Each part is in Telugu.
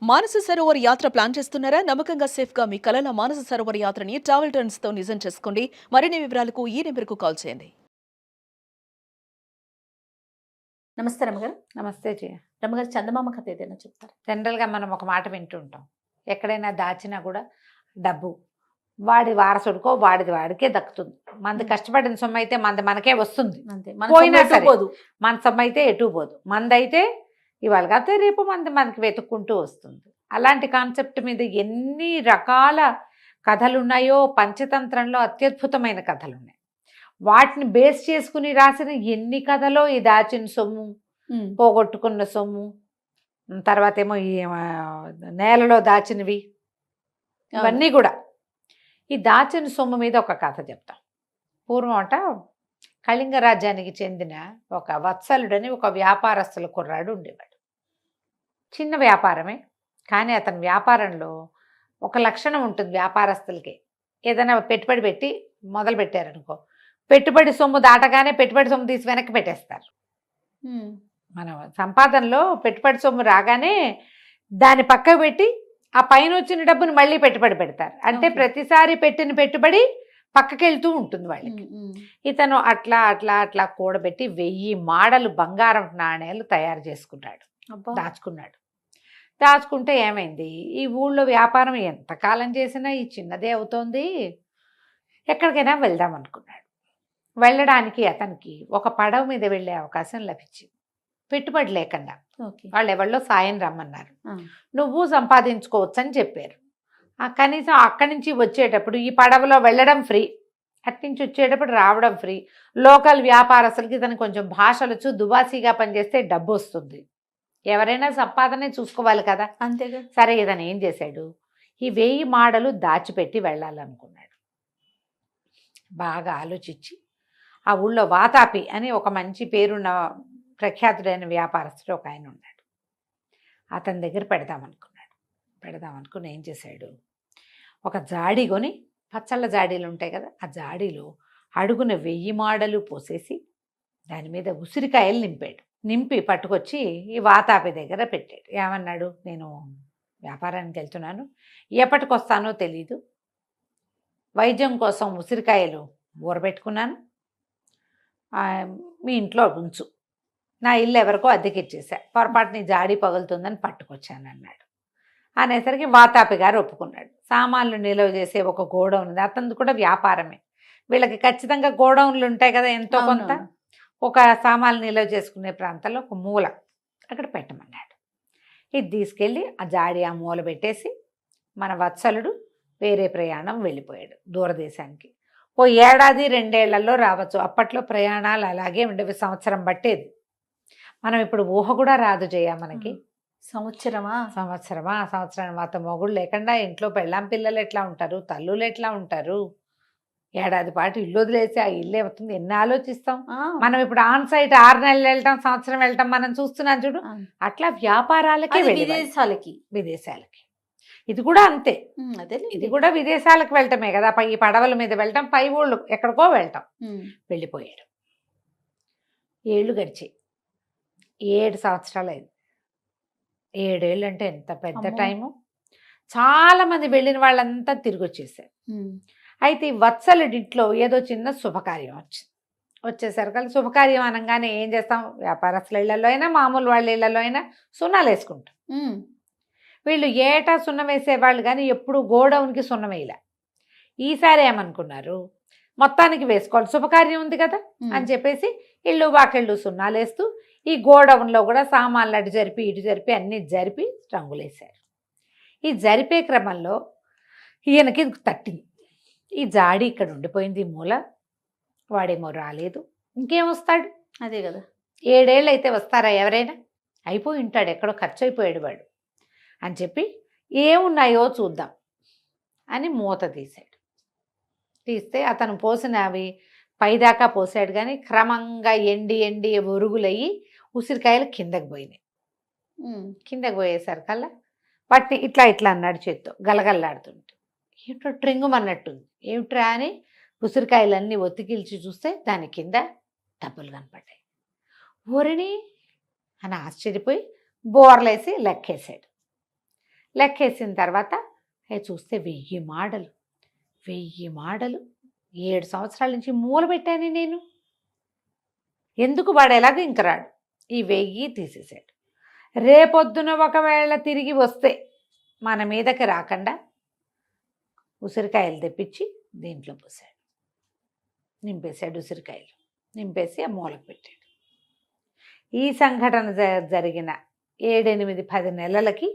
మానస సరోవర్ యాత్ర ప్లాన్ చేస్తున్నారా? నమ్మకంగా సేఫ్ గా మీ కలల మానస సరోవర్ యాత్రని ట్రావెల్ టర్న్స్ తో నిజం చేసుకోండి. మరిన్ని వివరాలకు ఈ నెంబర్కు కాల్ చేయండి. నమస్తే రమ్మగారు. నమస్తే జయ. రమ్మగారు, చందమామ కథ ఏదైనా చెప్తారు? జనరల్గా మనం ఒక మాట వింటుంటాం, ఎక్కడైనా దాచినా కూడా డబ్బు వాడి వారసుడికో వాడిది వాడికే దక్కుతుంది. మంది కష్టపడిన సొమ్ము అయితే మంది మనకే వస్తుంది, అంతే. పోయినా సరే మన సొమ్ము అయితే ఎటు పోదు. మందైతే ఇవాళ కాకపోతే రేపు మంది మనకి వెతుక్కుంటూ వస్తుంది. అలాంటి కాన్సెప్ట్ మీద ఎన్ని రకాల కథలు ఉన్నాయో, పంచతంత్రంలో అత్యద్భుతమైన కథలు ఉన్నాయి. వాటిని బేస్ చేసుకుని రాసిన ఎన్ని కథలో ఈ దాచిన సొమ్ము, పోగొట్టుకున్న సొమ్ము, తర్వాత ఏమో ఈ నేలలో దాచినవి, ఇవన్నీ కూడా. ఈ దాచిన సొమ్ము మీద ఒక కథ చెప్తాం. పూర్వం అంట కళింగ రాజ్యానికి చెందిన ఒక వత్సలుడని ఒక వ్యాపారస్తుల కుర్రాడు ఉండేవాడు. చిన్న వ్యాపారమే, కానీ అతని వ్యాపారంలో ఒక లక్షణం ఉంటుంది. వ్యాపారస్తులకి ఏదైనా పెట్టుబడి పెట్టి మొదలు పెట్టారనుకో, పెట్టుబడి సొమ్ము దాటగానే పెట్టుబడి సొమ్ము తీసి వెనక్కి పెట్టేస్తారు. మన సంపాదనలో పెట్టుబడి సొమ్ము రాగానే దాన్ని పక్కకు పెట్టి ఆ పైన వచ్చిన డబ్బుని మళ్ళీ పెట్టుబడి పెడతారు. అంటే ప్రతిసారి పెట్టిన పెట్టుబడి పక్కకి వెళ్తూ ఉంటుంది వాళ్ళకి. ఇతను అట్లా అట్లా అట్లా కూడబెట్టి 1000 మాడలు బంగారం నాణేలు తయారు చేసుకున్నాడు, దాచుకున్నాడు. దాచుకుంటే ఏమైంది, ఈ ఊళ్ళో వ్యాపారం ఎంతకాలం చేసినా ఈ చిన్నదే అవుతోంది, ఎక్కడికైనా వెళ్దాం అనుకున్నాడు. వెళ్ళడానికి అతనికి ఒక పడవ మీద వెళ్ళే అవకాశం లభించింది, పెట్టుబడి లేకుండా. వాళ్ళు ఎవరిలో సాయం రమ్మన్నారు, నువ్వు సంపాదించుకోవచ్చు అని చెప్పారు. కనీసం అక్కడి నుంచి వచ్చేటప్పుడు ఈ పడవలో వెళ్ళడం ఫ్రీ, అట్నుంచి వచ్చేటప్పుడు రావడం ఫ్రీ. లోకల్ వ్యాపారస్తులకి ఇతను కొంచెం భాషలొచ్చు, దుబాసీగా పనిచేస్తే డబ్బు వస్తుంది. ఎవరైనా సంపాదనే చూసుకోవాలి కదా, అంతేగా. సరే, ఇతను ఏం చేశాడు, ఈ 1000 మాడలు దాచిపెట్టి వెళ్ళాలనుకున్నాడు. బాగా ఆలోచించి ఆ ఊళ్ళో వాతాపి అని ఒక మంచి పేరున్న ప్రఖ్యాతుడైన వ్యాపారస్తుడు ఒక ఆయన ఉన్నాడు. అతని దగ్గర పెడదామనుకుని ఏం చేశాడు, ఒక జాడి కొని, పచ్చళ్ళ జాడీలు ఉంటాయి కదా, ఆ జాడీలో అడుగున 1000 మాడలు పోసేసి దాని మీద ఉసిరికాయలు నింపి పట్టుకొచ్చి ఈ వాతాపి దగ్గర పెట్టాడు. ఏమన్నాడు, నేను వ్యాపారానికి వెళ్తున్నాను, ఎప్పటికొస్తానో తెలీదు, వైద్యం కోసం ఉసిరికాయలు ఊరబెట్టుకున్నాను, మీ ఇంట్లో ఉంచు, నా ఇల్లు ఎవరికో అద్దెకిచ్చేసా, పొరపాటు నీ జాడీ పగులుతుందని పట్టుకొచ్చాను అన్నాడు. అనేసరికి వాతాపి గారు ఒప్పుకున్నాడు. సామాన్లు నిల్వ చేసే ఒక గోడౌన్ ఉంది, అతనిది కూడా వ్యాపారమే. వీళ్ళకి ఖచ్చితంగా గోడౌన్లు ఉంటాయి కదా, ఎంతో కొంత. ఒక సామాన్లు నిల్వ చేసుకునే ప్రాంతంలో ఒక మూల అక్కడ పెట్టమన్నాడు. ఇది తీసుకెళ్ళి ఆ జాడి ఆ మూల పెట్టేసి మన వత్సలుడు వేరే ప్రయాణం వెళ్ళిపోయాడు దూరదేశానికి. ఓ 1-2 ఏళ్లలో రావచ్చు. అప్పట్లో ప్రయాణాలు అలాగే ఉండేవి, సంవత్సరం పట్టేది. మనం ఇప్పుడు ఊహ కూడా రాదు జయ మనకి. సంవత్సరం మాత్రం మొగుడు లేకుండా ఇంట్లో పెళ్ళాం పిల్లలు ఎట్లా ఉంటారు, తల్లులు ఎట్లా ఉంటారు, ఏడాది పాటు ఇల్లు వదిలేసి ఆ ఇల్లు అవుతుంది, ఎన్ని ఆలోచిస్తాం మనం. ఇప్పుడు ఆన్ సైట్ 6 నెలలు వెళ్ళటం, సంవత్సరం వెళ్ళటం మనం చూస్తున్నాం చూడు. అట్లా వ్యాపారాలకి విదేశాలకి ఇది కూడా అంతే. ఇది కూడా విదేశాలకు వెళ్ళటమే కదా, ఈ పడవల మీద వెళ్ళటం, పై ఊళ్ళు ఎక్కడికో వెళ్ళటం. వెళ్ళిపోయాడు. 7 ఏళ్ళు గడిచాయి. 7 సంవత్సరాలు అయింది. 7 ఏళ్ళు అంటే ఎంత పెద్ద టైము. చాలా మంది వెళ్ళిన వాళ్ళంతా తిరిగి వచ్చేసారు. అయితే ఈ వత్సలుడింట్లో ఏదో చిన్న శుభకార్యం వచ్చేసరికి, శుభకార్యం అనగానే ఏం చేస్తాం, వ్యాపారస్తుల ఇళ్లలో అయినా మామూలు వాళ్ళ ఇళ్లలో అయినా సున్నాలు వేసుకుంటాం. వీళ్ళు ఏటా సున్నం వేసేవాళ్ళు, కానీ ఎప్పుడు గోడౌన్కి సున్నం వేయలే. ఈసారి ఏమనుకున్నారు, మొత్తానికి వేసుకోవాలి, శుభకార్యం ఉంది కదా అని చెప్పేసి ఇళ్ళు వాకిళ్ళు సున్నాలు వేస్తూ ఈ గోడౌన్లో కూడా సామాన్లు అటు జరిపి ఇటు జరిపి అన్నీ జరిపి రంగులేశారు. ఈ జరిపే క్రమంలో ఈయనకి తట్టింది, ఈ జాడి ఇక్కడ ఉండిపోయింది మూల, వాడేమో రాలేదు, ఇంకేమొస్తాడు, అదే కదా. 7 ఏళ్ళు అయితే వస్తారా ఎవరైనా, అయిపోయి ఉంటాడు, ఎక్కడో ఖర్చు అయిపోయాడు వాడు అని చెప్పి ఏమున్నాయో చూద్దాం అని మూత తీస్తే అతను పోసినవి పైదాకా పోసాడు, కానీ క్రమంగా ఎండి ఒరుగులయ్యి ఉసిరికాయలు కిందకి పోయినాయి. కిందకి పోయేసరికల్లా వాటిని ఇట్లా అన్నాడు చేత్తో గలగల్లాడుతుంటే, ఏమిటో ట్రింగుమన్నట్టుంది, ఏమిట్రా అని ఉసిరికాయలన్నీ ఒత్తికిల్చి చూస్తే దాని కింద డబ్బులు కనపడ్డాయి. ఊరిని అని ఆశ్చర్యపోయి బోర్లేసి లెక్కేశాడు. లెక్కేసిన తర్వాత చూస్తే 1000 మాడలు 1000 మాడలు 7 సంవత్సరాల నుంచి మూల పెట్టాను నేను. ఎందుకు వాడు ఎలాగో ఇంక రాడు. ఈ 1000 తీసేసాడు. రేపొద్దున ఒకవేళ తిరిగి వస్తే మన మీదకి రాకుండా ఉసిరికాయలు తెప్పించి దీంట్లో పోసాడు. నింపేశాడు ఉసిరికాయలు. నింపేసి ఆ మూలకు పెట్టాడు. ఈ సంఘటన జరిగిన 7, 8, 10 నెలలకి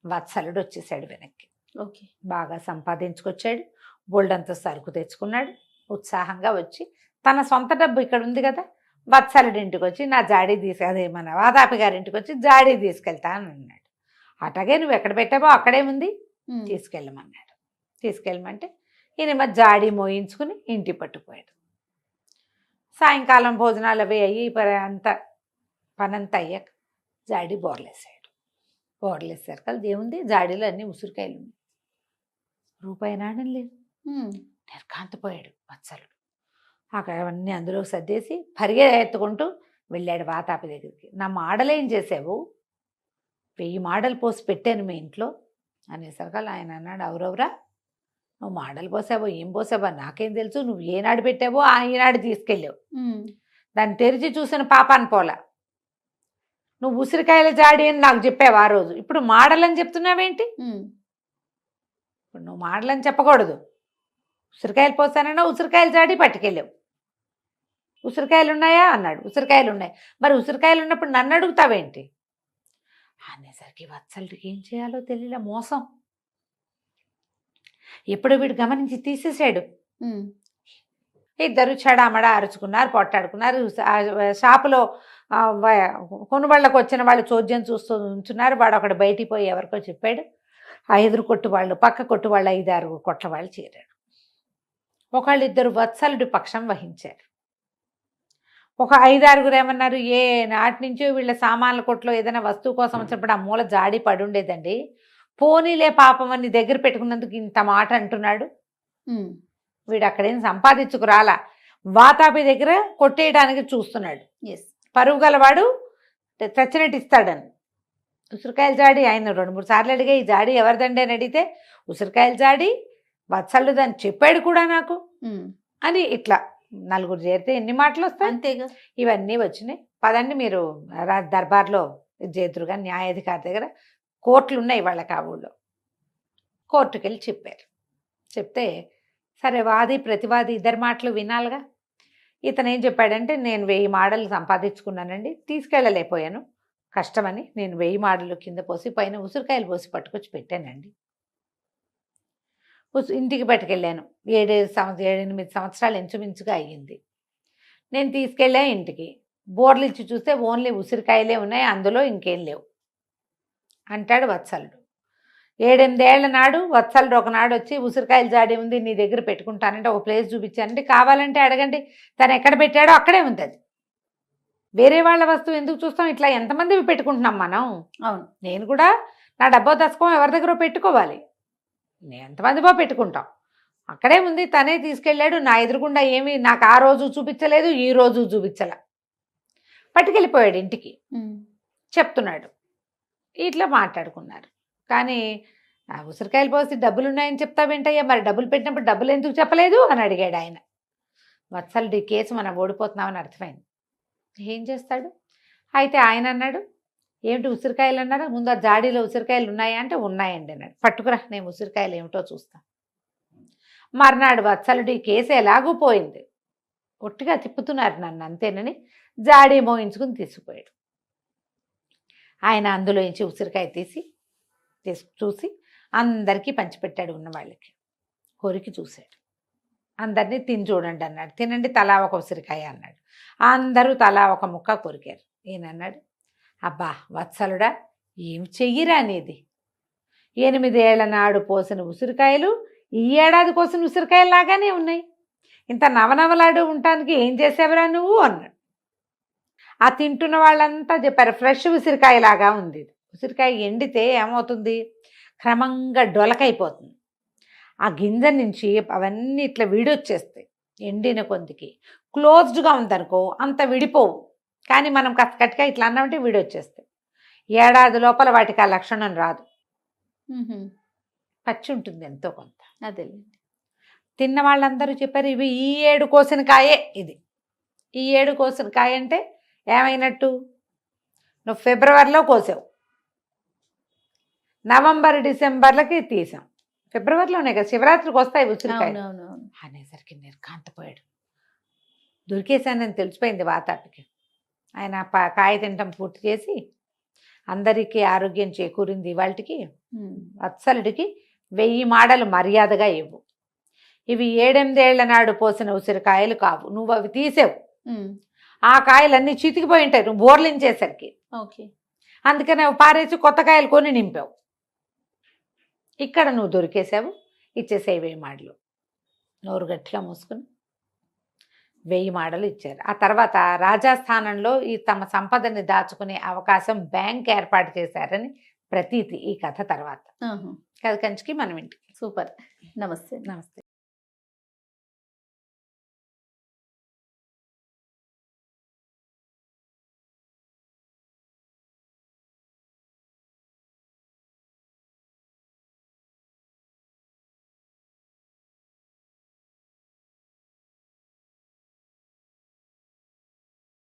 వత్సలుడు వచ్చేసాడు వెనక్కి. ఓకే. బాగా సంపాదించుకొచ్చాడు. బోల్డంత సరుకు తెచ్చుకున్నాడు. ఉత్సాహంగా వచ్చి తన సొంత డబ్బు ఇక్కడ ఉంది కదా, వత్సలుడి ఇంటికి వచ్చి నా జాడీ అదే మన వాతాపి గారి ఇంటికి వచ్చి జాడీ తీసుకెళ్తా అని అన్నాడు. అట్లాగే నువ్వు ఎక్కడ పెట్టావో అక్కడే ఉంది, తీసుకెళ్ళమన్నాడు. తీసుకెళ్ళమంటే ఈయన జాడీ మోయించుకుని ఇంటి పట్టుకుపోయాడు. సాయంకాలం భోజనాలు అవి అయ్యి పనంతా అయ్యాక జాడీ బోర్లేసాడు. బోర్లేసారు కదా, ఏముంది జాడీలో అన్ని ఉసిరికాయలు ఉన్నాయి. రూపాయి నాణ్యం లేదు. నిర్ఘాంతపోయాడు వత్సలుడు. అక్కడ అవన్నీ అందులో సర్దేసి పరిగెత్తుకుంటూ వెళ్ళాడు వాతాపి దగ్గరికి. నా మాడలేం చేసావు? 1000 మాడలు పోసి పెట్టాను మీ ఇంట్లో అనేసరికి ఆయన అన్నాడు, అవురవురా, నువ్వు మాడలు పోసావో ఏం పోసావో నాకేం తెలుసు, నువ్వు ఏనాడు పెట్టావో ఈనాడు తీసుకెళ్ళావు. దాన్ని తెరిచి చూసిన పాపాన్ని పోలా. నువ్వు ఉసిరికాయల జాడి అని నాకు చెప్పావు ఆ రోజు, ఇప్పుడు మాడలని చెప్తున్నావేంటి? ఇప్పుడు నువ్వు మాడలని చెప్పకూడదు. ఉసిరికాయలు పోసానన్నా ఉసిరికాయల జాడి పట్టుకెళ్ళావు. ఉసిరికాయలు ఉన్నాయా అన్నాడు. ఉసిరికాయలు ఉన్నాయి. మరి ఉసిరికాయలు ఉన్నప్పుడు నన్ను అడుగుతావేంటి అనేసరికి వత్సలుడికి ఏం చేయాలో తెలియలే. మోసం ఎప్పుడు వీడు గమనించి తీసేసాడు. ఇద్దరు చెడామడా అరుచుకున్నారు, పొట్టాడుకున్నారు. షాపులో కొనుబళ్ళకు వచ్చిన వాళ్ళు చోద్యం చూస్తూ ఉంచున్నారు. వాడు ఒకడు బయటికి పోయి ఎవరికో చెప్పాడు. ఆ ఎదురు కొట్టు వాళ్ళు, పక్క కొట్టు వాళ్ళు 5, 6 కొట్ల వాళ్ళు చేరారు. ఒకళ్ళిద్దరు వత్సలుడి పక్షం వహించారు. ఒక 5, 6 ఏమన్నారు, ఏ నాటి నుంచో వీళ్ళ సామాన్ల కొట్లో ఏదైనా వస్తువు కోసం వచ్చినప్పుడు ఆ మూల జాడి పడి ఉండేదండి, పోనీలే పాపం అని దగ్గర పెట్టుకున్నందుకు ఇంత మాట అంటున్నాడు. వీడు అక్కడేం సంపాదించుకురాలా, వాతాపి దగ్గర కొట్టేయడానికి చూస్తున్నాడు. పరువు గలవాడు చచ్చినట్టు ఇస్తాడని. ఉసిరికాయల జాడి ఆయన 2, 3 సార్లు అడిగా, ఈ జాడి ఎవరిదండి అని అడిగితే ఉసిరికాయల జాడి వత్సలుడు అని చెప్పాడు కూడా నాకు అని. ఇట్లా నలుగురు చేరితే ఎన్ని మాటలు వస్తాయి? అంతేగా. ఇవన్నీ వచ్చినాయి. పదండి మీరు దర్బార్లో చేతురుగా న్యాయాధికారి దగ్గర కోర్టులు ఉన్నాయి వాళ్ళకి ఆ ఊళ్ళో. కోర్టుకు వెళ్ళి చెప్పారు. చెప్తే సరే వాది ప్రతివాది ఇద్దరు మాటలు వినాలిగా. ఇతను ఏం చెప్పాడంటే, నేను 1000 మాడలు సంపాదించుకున్నానండి, తీసుకెళ్ళలేకపోయాను కష్టమని నేను 1000 మాడలు కింద పోసి పైన ఉసిరికాయలు పోసి పట్టుకొచ్చి పెట్టానండి. ఇంటికి పట్టుకెళ్ళాను. 7, 8 సంవత్సరాలు ఇంచుమించుగా అయ్యింది. నేను తీసుకెళ్ళా ఇంటికి. బోర్లు ఇచ్చి చూస్తే ఓన్లీ ఉసిరికాయలే ఉన్నాయి, అందులో ఇంకేం లేవు అంటాడు వత్సలుడు. 7, 8 ఏళ్ల నాడు వత్సలుడు ఒకనాడు వచ్చి ఉసిరికాయల జాడి ఉంది నీ దగ్గర పెట్టుకుంటానంటే ఒక ప్లేస్ చూపించానంటే, కావాలంటే అడగండి, తను ఎక్కడ పెట్టాడో అక్కడే ఉంది అది. వేరే వాళ్ళ వస్తువు ఎందుకు చూస్తాం? ఇట్లా ఎంతమంది పెట్టుకుంటున్నాం మనం. అవును, నేను కూడా నా డబ్బో దశకం ఎవరి దగ్గర పెట్టుకోవాలి, ఎంతమందిపో పెట్టుకుంటాం. అక్కడే ఉంది, తనే తీసుకెళ్ళాడు. నా ఎదురుగుండా ఏమీ నాకు ఆ రోజు చూపించలేదు, ఈ రోజు చూపించలే. పట్టుకెళ్ళిపోయాడు ఇంటికి. చెప్తున్నాడు. ఇట్లా మాట్లాడుకున్నారు. కానీ ఉసిరికాయలు పోసి డబ్బులు ఉన్నాయని చెప్తావేంటయ్యా, మరి డబ్బులు పెట్టినప్పుడు డబ్బులు ఎందుకు చెప్పలేదు అని అడిగాడు ఆయన. వత్సలుడి కేసు మనం ఓడిపోతున్నామని అర్థమైంది. ఏం చేస్తాడు? అయితే ఆయన అన్నాడు, ఏమిటి ఉసిరికాయలు అన్నారా, ముందు ఆ జాడీలో ఉసిరికాయలు ఉన్నాయా అంటే ఉన్నాయండి అన్నాడు. పట్టుకురా, నేను ఉసిరికాయలు ఏమిటో చూస్తాను. మర్నాడు వత్సలుడి కేసు ఎలాగూ పోయింది. ఒట్టిగా తిప్పుతున్నారు నన్ను అంతేనని జాడీ మోయించుకుని తీసుకుపోయాడు. ఆయన అందులోంచి ఉసిరికాయ చూసి అందరికీ పంచిపెట్టాడు. ఉన్న వాళ్ళకి కొరికి చూశాడు. అందరినీ తిని చూడండి అన్నాడు. తినండి తలా ఒక ఉసిరికాయ అన్నాడు. అందరూ తలా ఒక ముక్క కొరికారు. ఈయనన్నాడు, అబ్బా వత్సలుడా, ఏం చెయ్యిరా అనేది, 8 ఏళ్ల నాడు పోసిన ఉసిరికాయలు ఈ ఏడాది కోసిన ఉసిరికాయలు లాగానే ఉన్నాయి, ఇంత నవనవలాడు ఉండటానికి ఏం చేసేవరా నువ్వు అన్నాడు. ఆ తింటున్న వాళ్ళంతా చెప్పారు, ఫ్రెష్ ఉసిరికాయలాగా ఉంది. ఉసిరికాయ ఎండితే ఏమవుతుంది, క్రమంగా డొలకైపోతుంది. ఆ గింజ నుంచి అవన్నీ ఇట్లా విడొచ్చేస్తాయి. ఎండిన కొందికి క్లోజ్డ్గా ఉందనుకో అంత విడిపోవు. కానీ మనం కట్టిగా ఇట్లా అన్నామంటే విడొచ్చేస్తాయి. ఏడాది లోపల వాటికి ఆ లక్షణం రాదు. పచ్చి ఉంటుంది ఎంతో కొంత. అదేలేండి. తిన్న వాళ్ళందరూ చెప్పారు ఇవి ఈ ఏడు కోసిన కాయే ఇది. ఈ ఏడు కోసిన కాయ అంటే ఏమైనట్టు? నువ్వు ఫిబ్రవరిలో కోసావు, నవంబర్ డిసెంబర్లకి తీసాం, ఫిబ్రవరిలోనే కదా శివరాత్రికి వస్తాయి ఉసిరికాయలు అవునవునవును. అనేసరికి నిర్ఘాంతపోయాడు. దొరికేశానని తెలిసిపోయింది వాతాపికి. ఆయన కాయ తినటం పూర్తి చేసి అందరికీ ఆరోగ్యం చేకూరింది. ఇవాళకి వత్సలుడికి 1000 మాడలు మర్యాదగా ఇవ్వు. ఇవి 7-8 ఏళ్ల నాడు పోసిన ఉసిరికాయలు కావు, నువ్వు అవి తీసావు. ఆ కాయలన్నీ చితికిపోయి ఉంటాయి నువ్వు బోర్లించేసరికి. ఓకే. అందుకని అవి పారేసి కొత్త కాయలు కొని నింపావు. ఇక్కడ నువ్వు దొరికేసావు, ఇచ్చేసేవి 1000 మాడలు. నోరు గట్టిగా మూసుకుని 1000 మాడలు ఇచ్చారు. ఆ తర్వాత రాజస్థానంలో ఈ తమ సంపదని దాచుకునే అవకాశం బ్యాంక్ ఏర్పాటు చేశారని ప్రతీతి ఈ కథ తర్వాత. ఆహా. కథ కంచికి మనం ఇంటికి. సూపర్. నమస్తే. నమస్తే.